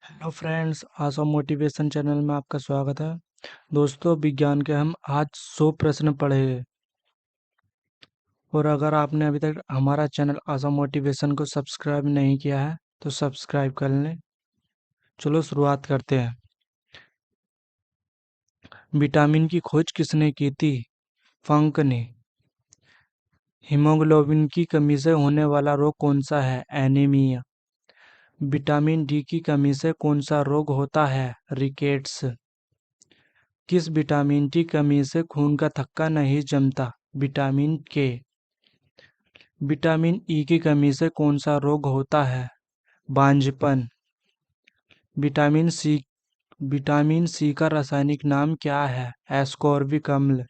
Hello friends, आशा motivation channel में आपका स्वागत है। दोस्तों, विज्ञान के हम आज 100 प्रश्न पढ़े। और अगर आपने अभी तक हमारा चैनल आशा मोटिवेशन को सब्सक्राइब नहीं किया है तो सब्सक्राइब कर लें। चलो शुरुआत करते हैं। विटामिन की खोज किसने की थी? फंक ने। हीमोग्लोबिन की कमी से होने वाला रोग कौन सा है? एनीमिया। विटामिन डी की कमी से कौन सा रोग होता है? रिकेट्स। किस विटामिन की कमी से खून का थक्का नहीं जमता? विटामिन के। विटामिन ई की कमी से कौन सा रोग होता है? बांझपन। विटामिन सी विटामिन सी का रासायनिक नाम क्या है? एस्कॉर्बिक अम्ल।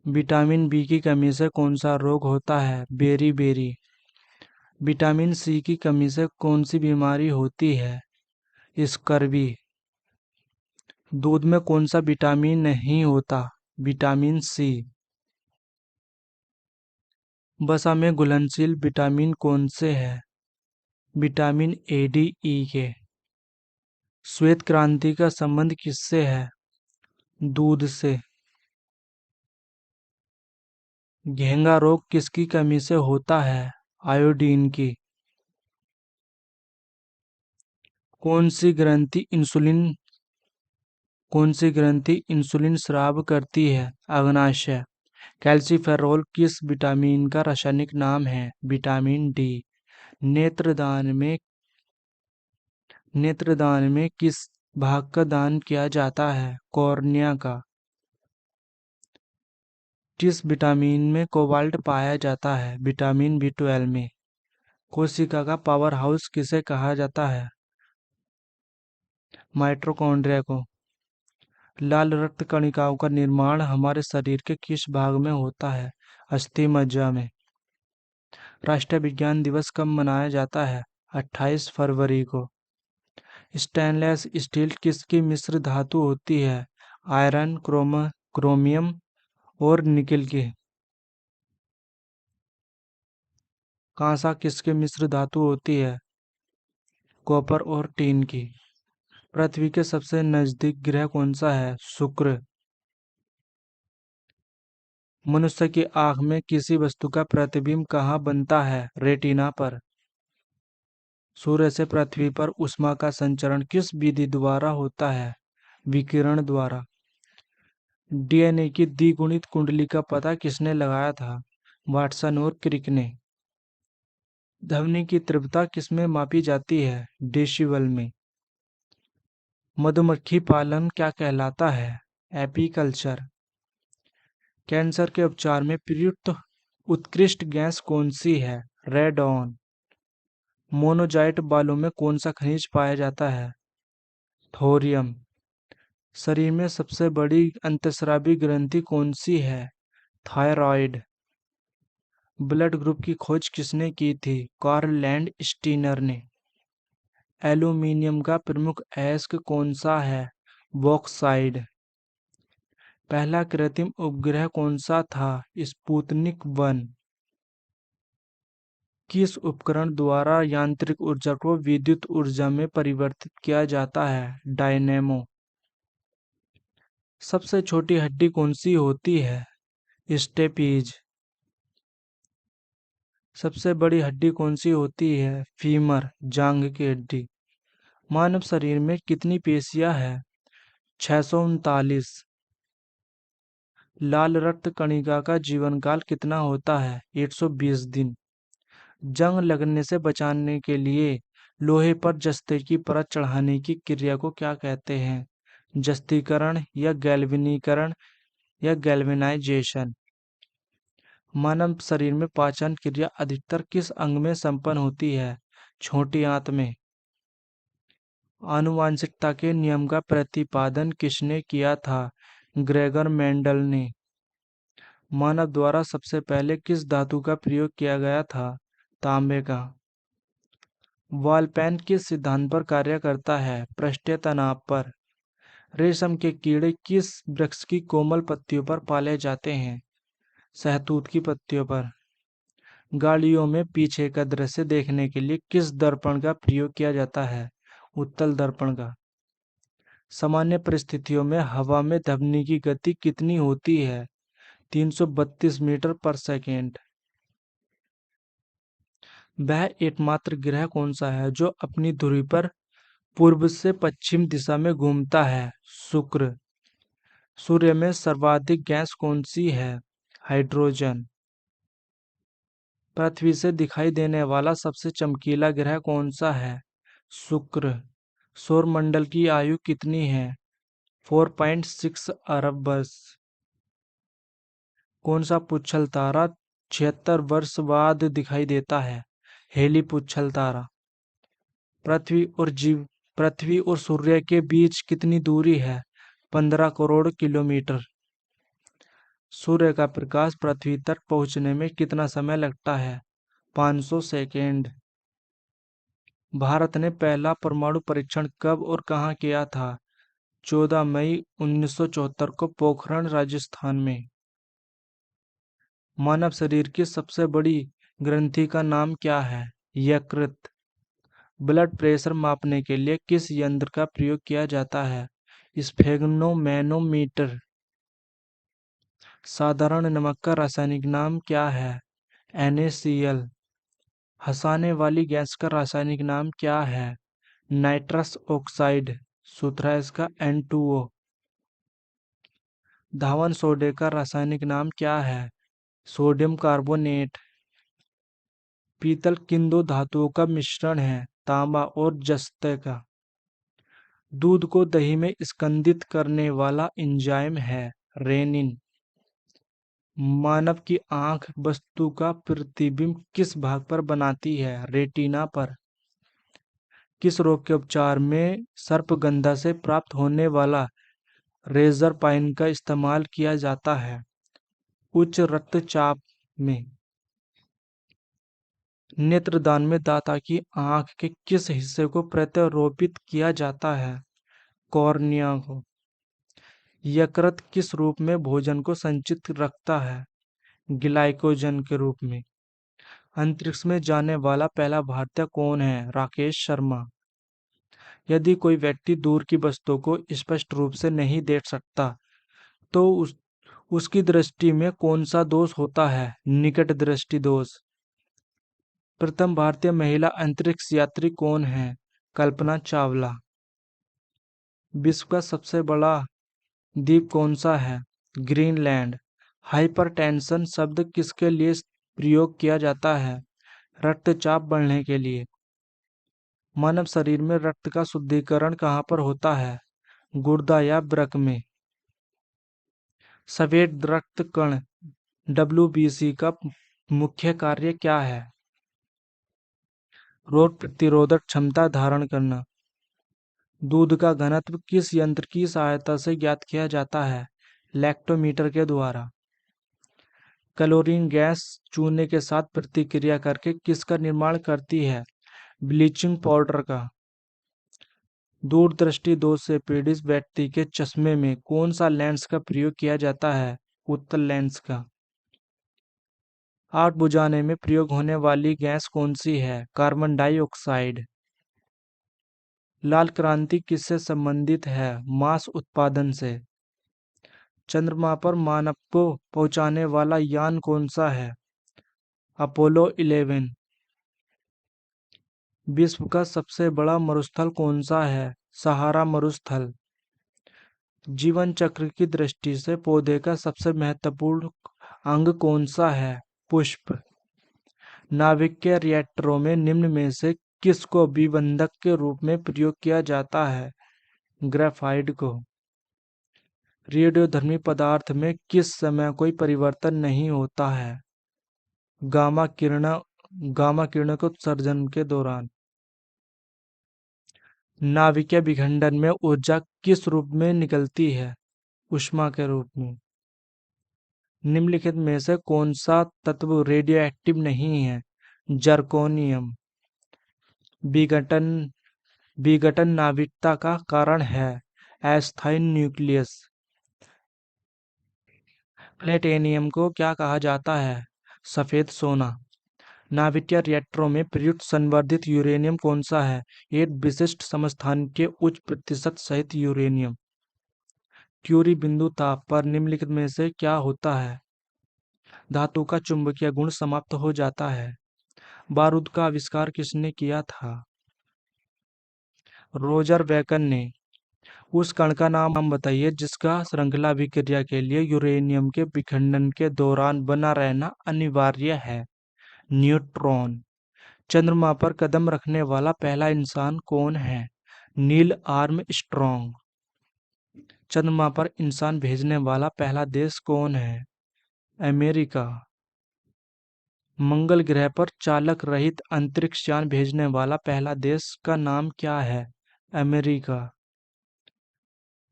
विटामिन बी की कमी से कौन सा रोग होता है? बेरी। विटामिन सी की कमी से कौन सी बीमारी होती है? स्कर्वी। दूध में कौन सा विटामिन नहीं होता? Vitamin C. वसा में घुलनशील विटामिन कौन से हैं? विटामिन ए, डी, ई के। श्वेत क्रांति का संबंध किससे है? दूध से। घेंगा रोग किसकी कमी से होता है? आयोडीन की। कौन सी ग्रंथि इंसुलिन स्राव करती है? अग्नाशय। कैल्सीफेरोल किस विटामिन का रासायनिक नाम है? Vitamin D. नेत्रदान में नेत्रदान में किस भाग का दान किया जाता है? कॉर्निया का। किस विटामिन में कोबाल्ट पाया जाता है? विटामिन बी 12 में। कोशिका का पावर हाउस किसे कहा जाता है? माइटोकॉन्ड्रिया को। लाल रक्त कणिकाओं का निर्माण हमारे शरीर के किस भाग में होता है? अस्थि मज्जा में। राष्ट्रीय विज्ञान दिवस कब मनाया जाता है? 28 फरवरी को। स्टेनलेस स्टील किसकी मिश्र धातु होती है? आयरन, क्रोमियम और निकेल की। कांसा किसकी मिश्र धातु होती है? कॉपर और टीन की। पृथ्वी के सबसे नजदीक ग्रह कौन सा है? शुक्र। मनुष्य की आंख में किसी वस्तु का प्रतिबिंब कहाँ बनता है? रेटिना पर। सूर्य से पृथ्वी पर ऊष्मा का संचरण किस विधि द्वारा होता है? विकिरण द्वारा। डीएनए की द्विगुणित कुंडली का पता किसने लगाया था? वाटसन और क्रिक ने। ध्वनि की तीव्रता किसमें मापी जाती है? डेसिबल में। मधुमक्खी पालन क्या कहलाता है? एपीकल्चर। कैंसर के उपचार में प्रयुक्त उत्कृष्ट गैस कौन सी है? रेडॉन। मोनोजाइट बालों में कौन सा खनिज पाया जाता है? थोरियम। शरीर में सबसे बड़ी अंतस्रावी ग्रंथि कौन सी है? थायराइड। ब्लड ग्रुप की खोज किसने की थी? कार्ल लैंड स्टीनर ने। एल्यूमीनियम का प्रमुख अयस्क कौन सा है? बॉक्साइड। पहला कृत्रिम उपग्रह कौन सा था? स्पुतनिक 1। किस उपकरण द्वारा यांत्रिक ऊर्जा को विद्युत ऊर्जा में परिवर्तित किया जाता है? डायनेमो। सबसे छोटी हड्डी कौन सी होती है? स्टेपीज। सबसे बड़ी हड्डी कौन सी होती है? फीमर, जांघ की हड्डी। मानव शरीर में कितनी पेशियां हैं? 639। लाल रक्त कणिका का जीवन काल कितना होता है? 120 दिन। जंग लगने से बचाने के लिए लोहे पर जस्ते की परत चढ़ाने की क्रिया को क्या कहते हैं? जस्तीकरण या गैल्वेनीकरण या गैल्वेनाइजेशन। मानव शरीर में पाचन क्रिया अधिकतर किस अंग में संपन्न होती है? छोटी आंत में। आनुवांशिकता के नियम का प्रतिपादन किसने किया था? ग्रेगर मेंडल ने। मानव द्वारा सबसे पहले किस धातु का प्रयोग किया गया था? तांबे का। बॉल पेन किस सिद्धांत पर कार्य करता है? पृष्ठीय तनाव पर। रेशम के कीड़े किस वृक्ष की कोमल पत्तियों पर पाले जाते हैं? सहतूत की पत्तियों पर। गाड़ियों में पीछे का दृश्य देखने के लिए किस दर्पण का प्रयोग किया जाता है? उत्तल दर्पण का। सामान्य परिस्थितियों में हवा में ध्वनि की गति कितनी होती है? 332 मीटर पर सेकेंड। वह एकमात्र ग्रह कौन सा है जो अपनी धुरी पर पूर्व से पश्चिम दिशा में घूमता है? शुक्र। सूर्य में सर्वाधिक गैस कौन सी है? हाइड्रोजन। पृथ्वी से दिखाई देने वाला सबसे चमकीला ग्रह कौन सा है? शुक्र। सौर मंडल की आयु कितनी है? 4.6 अरब वर्ष। कौन सा पुच्छल तारा 76 वर्ष बाद दिखाई देता है? हेली पुच्छल तारा। पृथ्वी और सूर्य के बीच कितनी दूरी है? 15 करोड़ किलोमीटर। सूर्य का प्रकाश पृथ्वी तक पहुंचने में कितना समय लगता है? 500 सेकेंड। भारत ने पहला परमाणु परीक्षण कब और कहाँ किया था? 14 मई 1974 को पोखरण, राजस्थान में। मानव शरीर की सबसे बड़ी ग्रंथि का नाम क्या है? यकृत। ब्लड प्रेशर मापने के लिए किस यंत्र का प्रयोग किया जाता है? स्फेग्नोमैनोमीटर। साधारण नमक का रासायनिक नाम क्या है? NaCl। हंसाने वाली गैस का रासायनिक नाम क्या है? Nitrous oxide. सूत्र है इसका N2O। धावन सोडे का रासायनिक नाम क्या है? Sodium carbonate. पीतल किन दो धातुओं का मिश्रण है? तांबा और जस्ते का। दूध को दही में स्कंदित करने वाला एंजाइम है? रेनिन। मानव की आंख वस्तु का प्रतिबिंब किस भाग पर बनाती है? रेटिना पर। किस रोग के उपचार में सर्पगंधा से प्राप्त होने वाला रेजर पाइन का इस्तेमाल किया जाता है? उच्च रक्तचाप में। नेत्रदान में दाता की आंख के किस हिस्से को प्रत्यारोपित किया जाता है? कॉर्निया को। यकृत किस रूप में भोजन को संचित रखता है? ग्लाइकोजन के रूप में। अंतरिक्ष में जाने वाला पहला भारतीय कौन है? राकेश शर्मा। यदि कोई व्यक्ति दूर की वस्तु को स्पष्ट रूप से नहीं देख सकता तो उसकी दृष्टि में कौन सा दोष होता है? निकट दृष्टि दोष। प्रथम भारतीय महिला अंतरिक्ष यात्री कौन है? कल्पना चावला। विश्व का सबसे बड़ा द्वीप कौन सा है? ग्रीनलैंड। हाइपरटेंशन शब्द किसके लिए प्रयोग किया जाता है? रक्तचाप बढ़ने के लिए। मानव शरीर में रक्त का शुद्धिकरण कहाँ पर होता है? गुर्दा या वृक्क में। सफेद रक्त कण WBC का मुख्य कार्य क्या है? रोग प्रतिरोधक क्षमता धारण करना। दूध का घनत्व किस यंत्र की सहायता से ज्ञात किया जाता है? लैक्टोमीटर के द्वारा। क्लोरीन गैस चूने के साथ प्रतिक्रिया करके किसका निर्माण करती है? ब्लीचिंग पाउडर का। दूरदृष्टि दोष से पीड़ित व्यक्ति के चश्मे में कौन सा लेंस का प्रयोग किया जाता है? उत्तल लेंस का। आग बुझाने में प्रयोग होने वाली गैस कौन सी है? Carbon dioxide. लाल क्रांति किससे संबंधित है? मांस उत्पादन से। चंद्रमा पर मानव को पहुंचाने वाला यान कौन सा है? अपोलो 11। विश्व का सबसे बड़ा मरुस्थल कौन सा है? सहारा मरुस्थल। जीवन चक्र की दृष्टि से पौधे का सबसे महत्वपूर्ण अंग कौन सा है? पुष्प। नाभिकीय रिएक्टरों में निम्न में से किसको विबंधक के रूप में प्रयोग किया जाता है? ग्रेफाइट को। रेडियोधर्मी पदार्थ में किस समय कोई परिवर्तन नहीं होता है? गामा किरणों के उत्सर्जन के दौरान। नाभिकीय विखंडन में ऊर्जा किस रूप में निकलती है? ऊष्मा के रूप में। निम्नलिखित में से कौन सा तत्व रेडियो एक्टिव नहीं है? जर्कोनियम। विघटन विघटन नाभिकता का कारण है? अस्थायी न्यूक्लियस। प्लेटेनियम को क्या कहा जाता है? सफेद सोना। नाभिकीय रिएक्टरों में प्रयुक्त संवर्धित यूरेनियम कौन सा है? एक विशिष्ट समस्थानिक के उच्च प्रतिशत सहित यूरेनियम। क्यूरी बिंदु ताप पर निम्नलिखित में से क्या होता है? धातु का चुंबकीय गुण समाप्त हो जाता है। बारूद का आविष्कार किसने किया था? रोजर बेकन ने। उस कण का नाम बताइए जिसका श्रृंखला अभिक्रिया के लिए यूरेनियम के विखंडन के दौरान बना रहना अनिवार्य है। न्यूट्रॉन। चंद्रमा पर कदम रखने वाला पहला इंसान कौन है? Neil Armstrong. चंद्रमा पर इंसान भेजने वाला पहला देश कौन है? अमेरिका। मंगल ग्रह पर चालक रहित अंतरिक्ष यान भेजने वाला पहला देश का नाम क्या है? अमेरिका।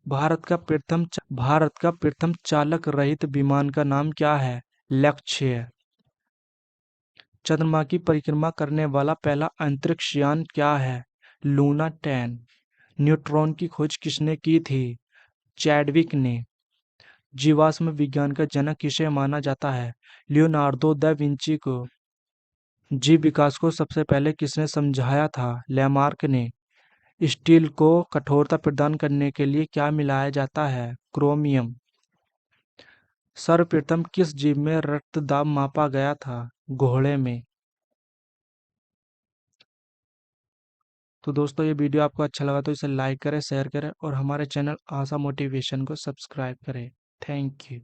भारत का प्रथम चालक रहित विमान का नाम क्या है? लक्ष्य। चंद्रमा की परिक्रमा करने वाला पहला अंतरिक्ष यान क्या है? लूना 10। न्यूट्रॉन की खोज किसने की थी? चैडविक ने। जीवाश्म विज्ञान का जनक किसे माना जाता है? लियोनार्दो दा विंची को। जीव विकास को सबसे पहले किसने समझाया था? लैमार्क ने। स्टील को कठोरता प्रदान करने के लिए क्या मिलाया जाता है? क्रोमियम। सर्वप्रथम किस जीव में रक्त दाब मापा गया था? घोड़े में। तो दोस्तों, ये वीडियो आपको अच्छा लगा तो इसे लाइक करें, शेयर करें और हमारे चैनल आशा मोटिवेशन को सब्सक्राइब करें। Thank you.